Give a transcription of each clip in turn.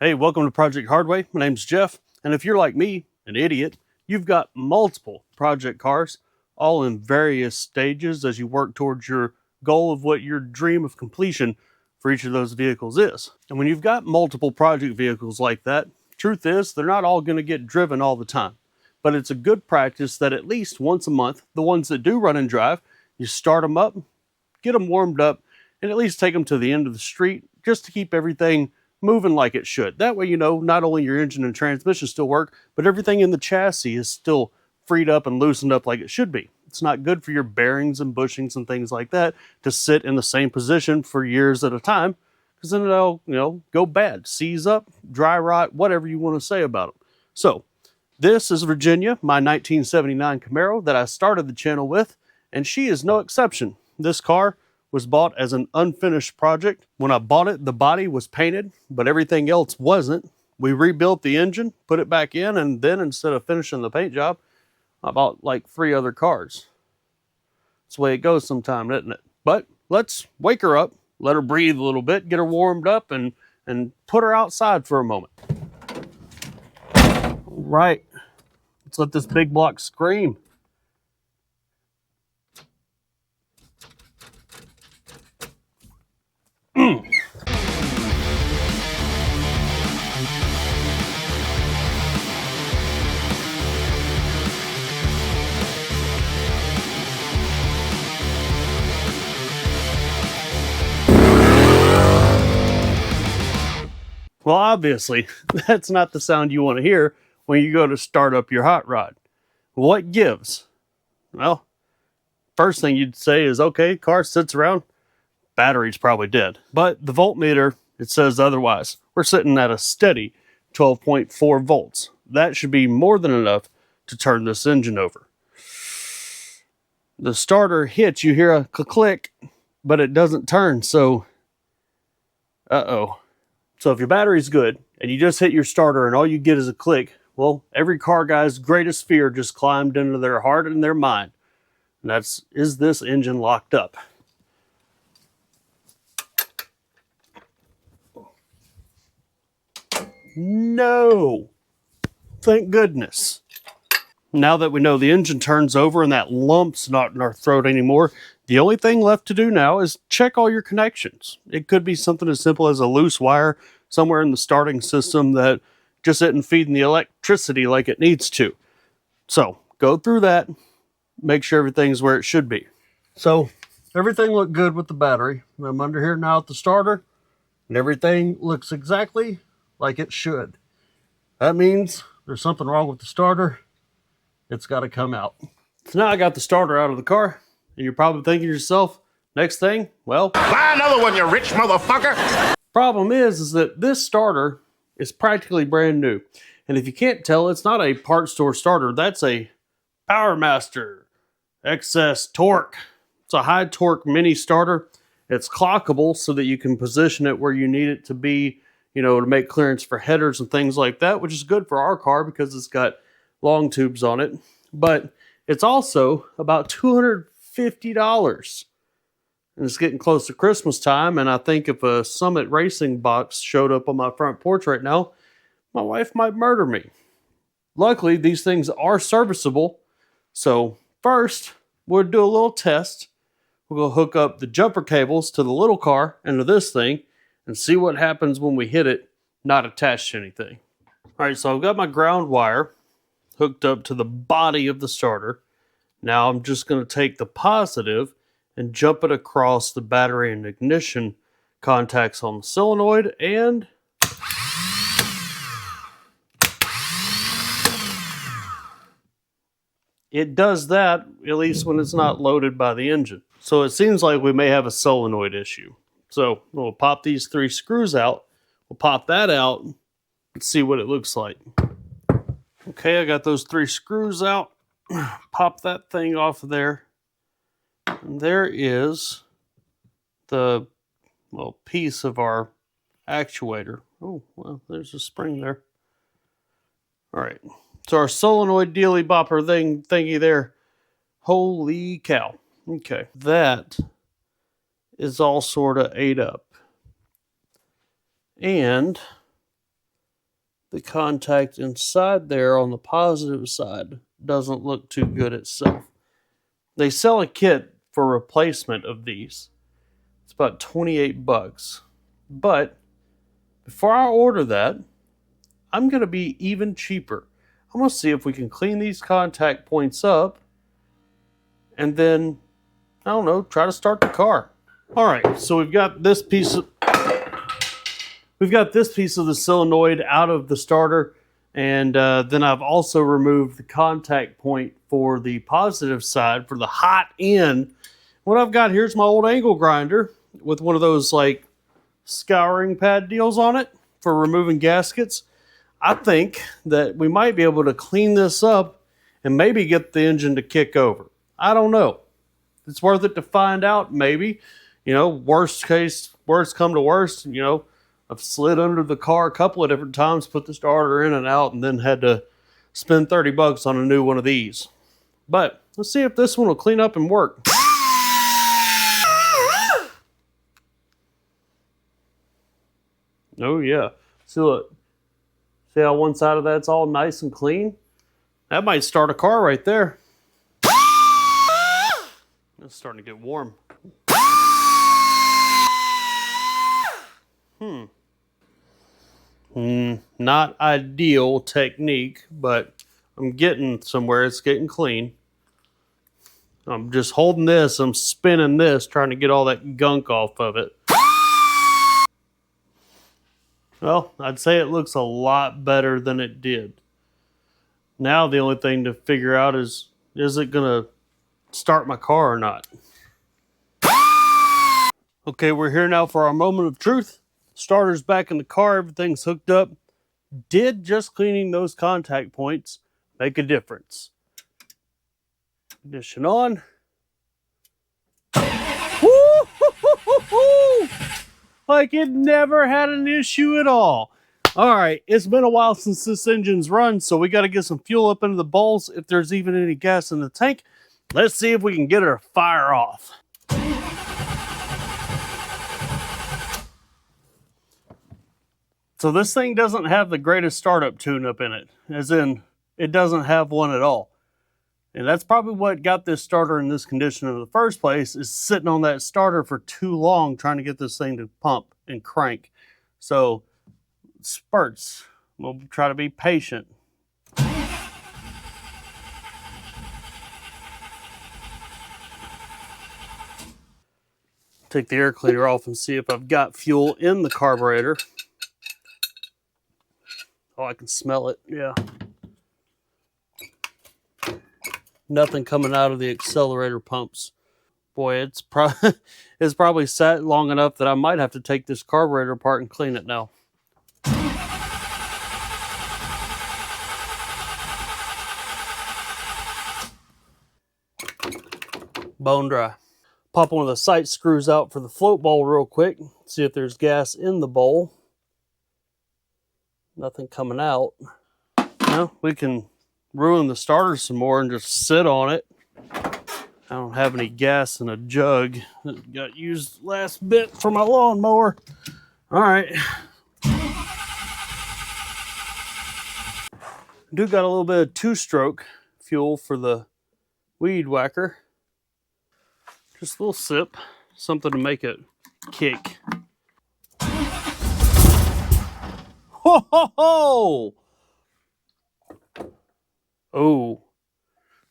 Hey, welcome to Project Hardway. My name's Jeff, and if you're like me, an idiot, you've got multiple project cars, all in various stages as you work towards your goal of what your dream of completion for each of those vehicles is. And when you've got multiple project vehicles like that, truth is, they're not all going to get driven all the time. But it's a good practice that at least once a month, the ones that do run and drive, you start them up, get them warmed up, and at least take them to the end of the street just to keep everything moving like it should. That way, you know, not only your engine and transmission still work, but everything in the chassis is still freed up and loosened up like it should be. It's not good for your bearings and bushings and things like that to sit in the same position for years at a time, because then they'll, go bad, seize up, dry rot, whatever you want to say about them. So, this is Virginia, my 1979 Camaro that I started the channel with, and she is no exception. This car was bought as an unfinished project. When I bought it, the body was painted, but everything else wasn't. We rebuilt the engine, put it back in, and then instead of finishing the paint job, I bought like 3 other cars. That's the way it goes sometimes, isn't it? But let's wake her up, let her breathe a little bit, get her warmed up, and put her outside for a moment. All right, let's let this big block scream. Well, obviously, that's not the sound you want to hear when you go to start up your hot rod. What gives? Well, first thing you'd say is, okay, car sits around, battery's probably dead. But the voltmeter, it says otherwise. We're sitting at a steady 12.4 volts. That should be more than enough to turn this engine over. The starter hits, you hear a click, but it doesn't turn, so uh-oh. So if your battery's good and you just hit your starter and all you get is a click, well, every car guy's greatest fear just climbed into their heart and their mind. And that's, is this engine locked up? No. Thank goodness. Now that we know the engine turns over and that lump's not in our throat anymore, the only thing left to do now is check all your connections. It could be something as simple as a loose wire somewhere in the starting system that just isn't feeding the electricity like it needs to. So go through that, make sure everything's where it should be. So everything looked good with the battery. I'm under here now at the starter, and everything looks exactly like it should. That means there's something wrong with the starter. It's got to come out. So now I got the starter out of the car, and you're probably thinking to yourself, next thing, well, buy another one, you rich motherfucker. Problem is that this starter is practically brand new. And if you can't tell, it's not a parts store starter. That's a Powermaster excess torque. It's a high torque mini starter. It's clockable so that you can position it where you need it to be, to make clearance for headers and things like that, which is good for our car because it's got long tubes on it. But it's also about $250. And it's getting close to Christmas time, and I think if a Summit Racing box showed up on my front porch right now, my wife might murder me. Luckily, these things are serviceable. So first, we'll do a little test. We'll go hook up the jumper cables to the little car and to this thing and see what happens when we hit it not attached to anything. All right, so I've got my ground wire hooked up to the body of the starter. Now I'm just going to take the positive and jump it across the battery and ignition contacts on the solenoid, and it does that, at least when it's not loaded by the engine. So it seems like we may have a solenoid issue. So we'll pop these 3 screws out. We'll pop that out and see what it looks like. Okay, I got those 3 screws out. Pop that thing off of there. And there is the piece of our actuator. Oh, well, there's a spring there. All right. So our solenoid dealy bopper thingy there. Holy cow. Okay. That is all sort of ate up. And the contact inside there on the positive side doesn't look too good itself. They sell a kit for replacement of these. It's about 28 bucks. But before I order that, I'm going to be even cheaper. I'm going to see if we can clean these contact points up and then, I don't know, try to start the car. All right, so we've got this piece of the solenoid out of the starter, and then I've also removed the contact point for the positive side for the hot end. What I've got here is my old angle grinder with one of those like scouring pad deals on it for removing gaskets. I think that we might be able to clean this up and maybe get the engine to kick over. I don't know. It's worth it to find out, maybe. You know, worst come to worst, you know, I've slid under the car a couple of different times, put the starter in and out, and then had to spend 30 bucks on a new one of these. But let's see if this one will clean up and work. Oh yeah. See, look. See how one side of that's all nice and clean? That might start a car right there. It's starting to get warm. Not ideal technique, but I'm getting somewhere. It's getting clean. I'm just holding this, I'm spinning this, trying to get all that gunk off of it. Well, I'd say it looks a lot better than it did. Now the only thing to figure out is it going to start my car or not? Okay, we're here now for our moment of truth. Starter's back in the car, everything's hooked up. Did just cleaning those contact points make a difference? Ignition on. Woo-hoo-hoo-hoo-hoo! Like it never had an issue at all. All right, it's been a while since this engine's run, so we got to get some fuel up into the bowls. If there's even any gas in the tank, let's see if we can get her to fire off. So this thing doesn't have the greatest startup tune-up in it, as in it doesn't have one at all. And that's probably what got this starter in this condition in the first place, is sitting on that starter for too long trying to get this thing to pump and crank. So spurts. We'll try to be patient. Take the air cleaner off and see if I've got fuel in the carburetor. Oh, I can smell it, yeah. Nothing coming out of the accelerator pumps. Boy, it's probably sat long enough that I might have to take this carburetor apart and clean it now. Bone dry. Pop one of the sight screws out for the float bowl real quick. See if there's gas in the bowl. Nothing coming out. Well, we can ruin the starter some more and just sit on it. I don't have any gas in a jug. It got used last bit for my lawnmower. All right. Do got a little bit of two-stroke fuel for the weed whacker. Just a little sip, something to make it kick. Ho ho ho! Oh,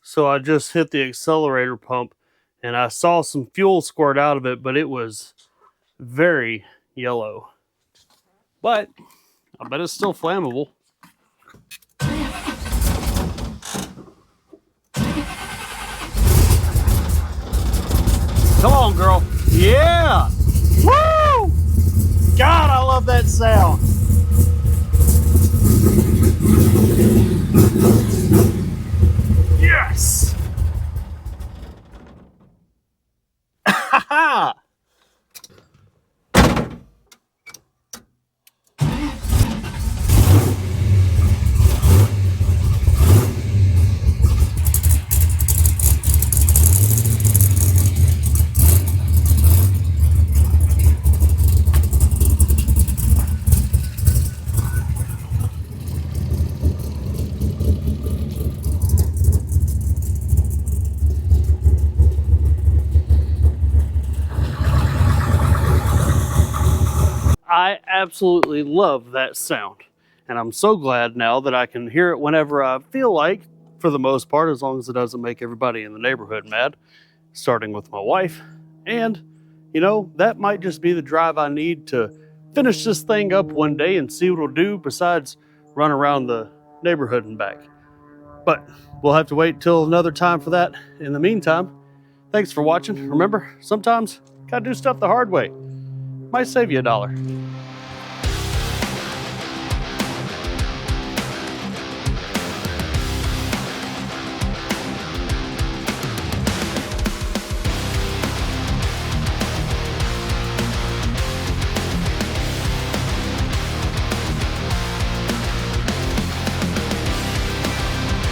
so I just hit the accelerator pump and I saw some fuel squirt out of it, but it was very yellow. But I bet it's still flammable. Come on, girl. Yeah! Woo! God, I love that sound. Yes! Ha ha! I absolutely love that sound. And I'm so glad now that I can hear it whenever I feel like, for the most part, as long as it doesn't make everybody in the neighborhood mad, starting with my wife. And, you know, that might just be the drive I need to finish this thing up one day and see what it'll do besides run around the neighborhood and back. But we'll have to wait till another time for that. In the meantime, thanks for watching. Remember, sometimes gotta do stuff the hard way. Might save you $1.